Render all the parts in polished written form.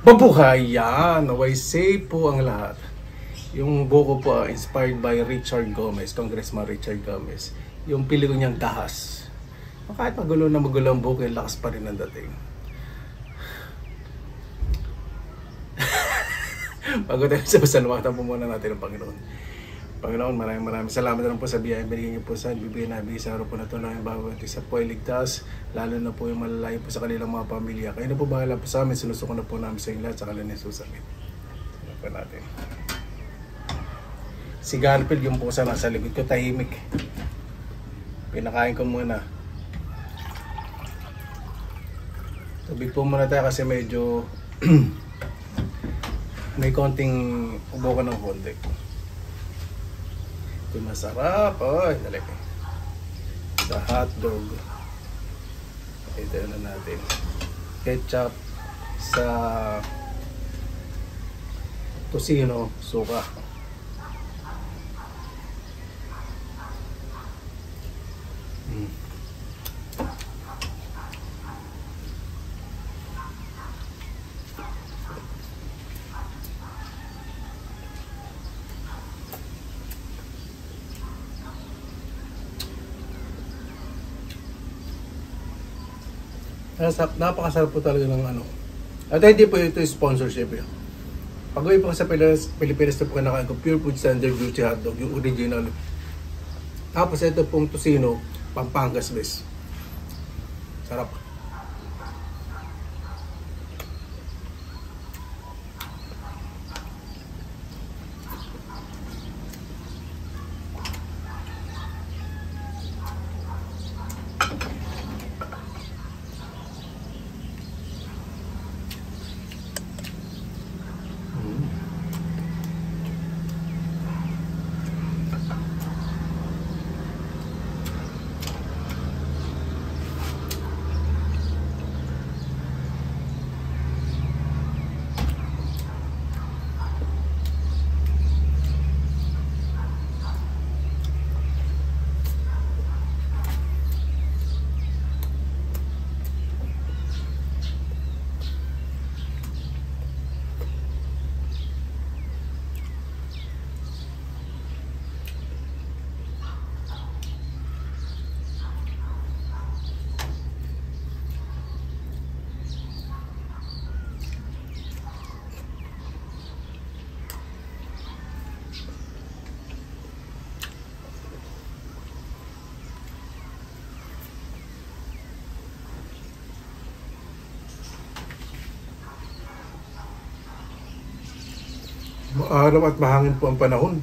Mabuhay yan! Naway safe po ang lahat. Yung buko po inspired by Richard Gomez, Congressman Richard Gomez. Yung pelikula niyang Dahas. Kahit magulo na magulo ang buko, yung lakas pa rin ang dating. Bago tayo sa pasalamatan po muna natin ang Panginoon. Panginoon, maraming salamat na po sa biyayang binigyan niyo po sa bibigyan na sa araw po na ito na yung bawat isa po ay ligtas, lalo na po yung malalayo po sa kanilang mga pamilya. Kayo na po bahala po sa amin, sinusuko na po namin sa inyo lahat sa kanilang Jesus. Amen. Ano po natin. Si Garfield yung pusa nasa likod ko, tahimik. Pinakain ko muna. Tubig po muna tayo kasi medyo may konting ubo ko ng konti. Ito masarap. Ay, talaga. Sa hotdog. Ito na natin. Ketchup sa tocino, suka. Napakasarap po talaga ng ano. At hindi po ito sponsorship yun. Pag uwi po sa Pilipinas na po kinakain ko, Pure Food Standard Beauty Hotdog, yung original. Tapos ito pong tocino, Pampangas base. Sarap. Maaraw at mahangin po ang panahon.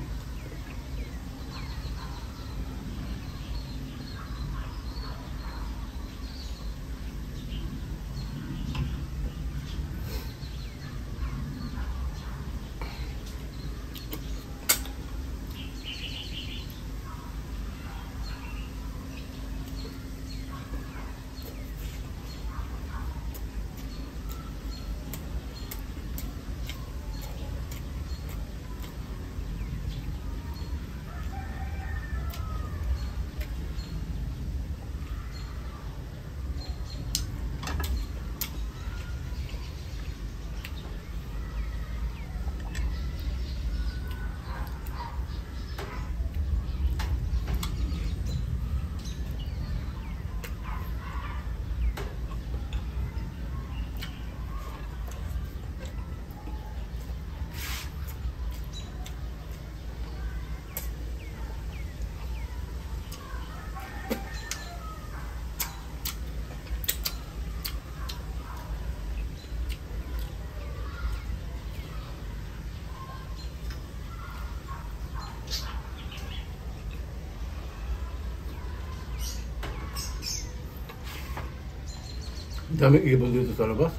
Daming ibon dito sa labas.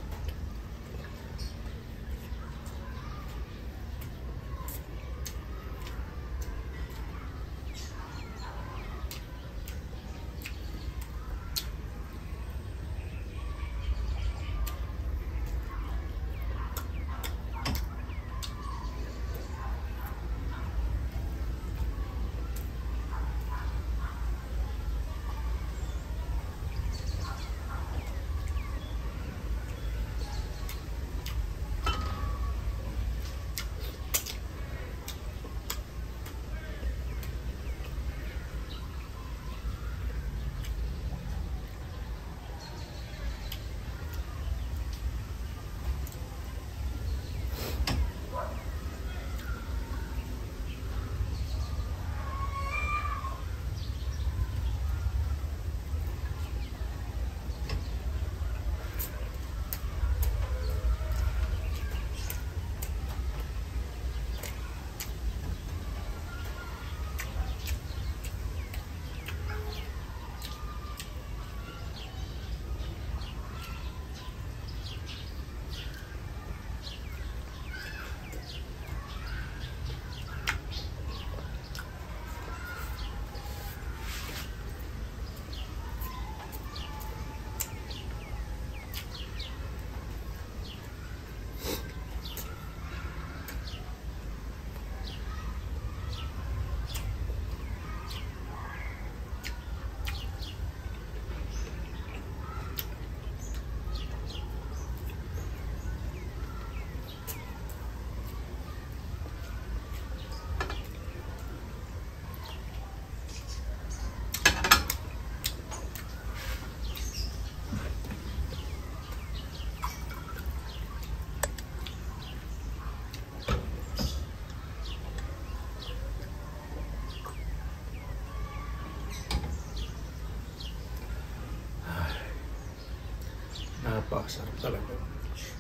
napakasarap talaga.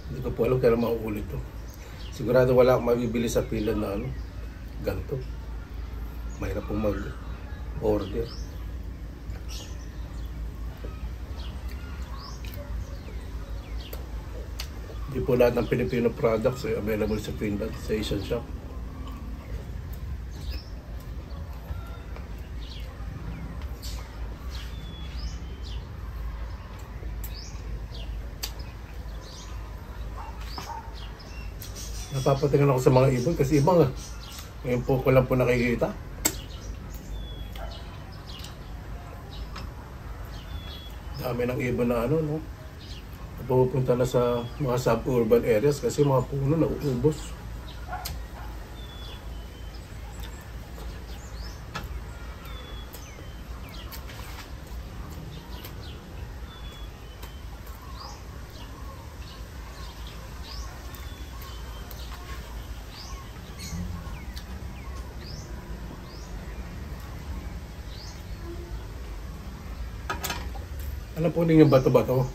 Hindi ko po alam kaya mauulit to. Sigurado wala akong mabibili sa pila na ano, ganito. Mahirap pong mag-order. Hindi po lahat ng Filipino products ay available sa Finland, sa Asian shop. Napapatingin ako sa mga ibon kasi ibang ngayon po ko lang po nakikita. Dami ng ibon na ano, no? Pupunta na sa mga suburban areas kasi mga puno na uubos. Alam po ninyo bato-bato.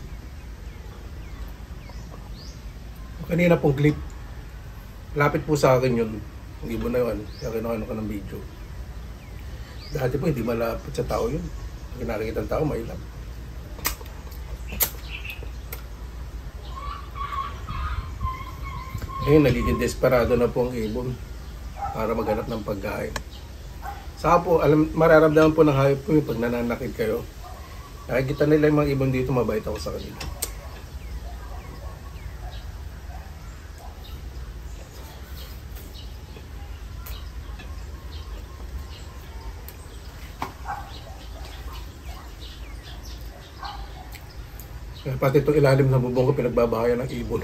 Kanina pong clip. Lapit po sa akin yun. Ang ibon na yun. Kaya kinuha ko ng video. Dati po hindi malapit sa tao yun. Pag nakikita ng tao, mailap. Ngayon, nagiging desperado na po ang ibon para maghanap ng pagkain. Saka po, mararamdaman po ng hayop ko yung pag nananakit kayo. Nakikita nila yung mga ibon dito, mabait ako sa kanila. Kaya pati itong ilalim ng bubong ko, pinagbabahayan ng ibon.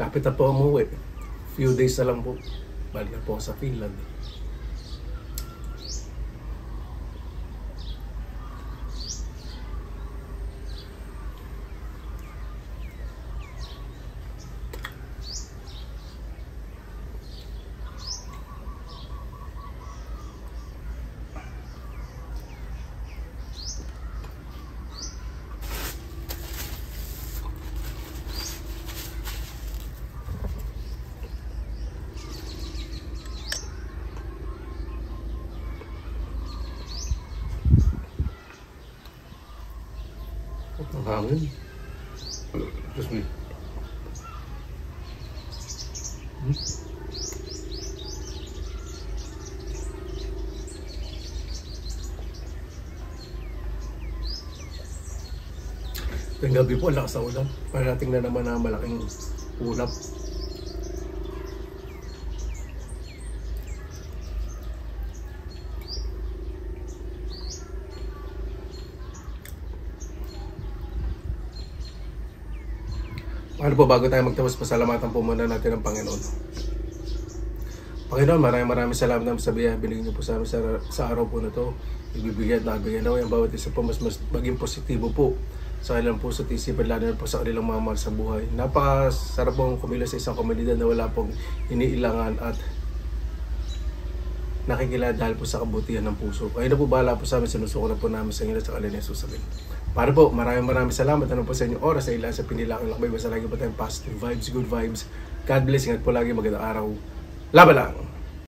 Lapit na po umuwi. Few days na lang po. Balik na po sa Finland. Ang hangin. Excuse me. Yung gabi po, lakas sa ulan. Parating na naman na malaking ulap. Ano po, bago tayo magtapos, pasalamatan po muna natin ang Panginoon. Panginoon, maraming salamat naman sa biyaya binigyan niyo po sa amin sa araw po na to. Ibibigay at nabigyan na ang bawat isa po mas maging positibo po sa kanilang puso at isipan, lalo na po sa kanilang mga mahal sa buhay. Napakasarap pong kumilos sa isang komunidad na wala pong iniilangan at nakikilala dahil po sa kabutihan ng puso. Kayo na po bahala po sa amin, sinusuko na po namin sa inyo at sa kanilang susabihin. Para po, maraming salamat ano po sa inyong oras sa ilan sa pinilakang lakbay. Basta lagi po tayong positive vibes, good vibes. God bless, ingat po lagi, magandang araw. Laban lang!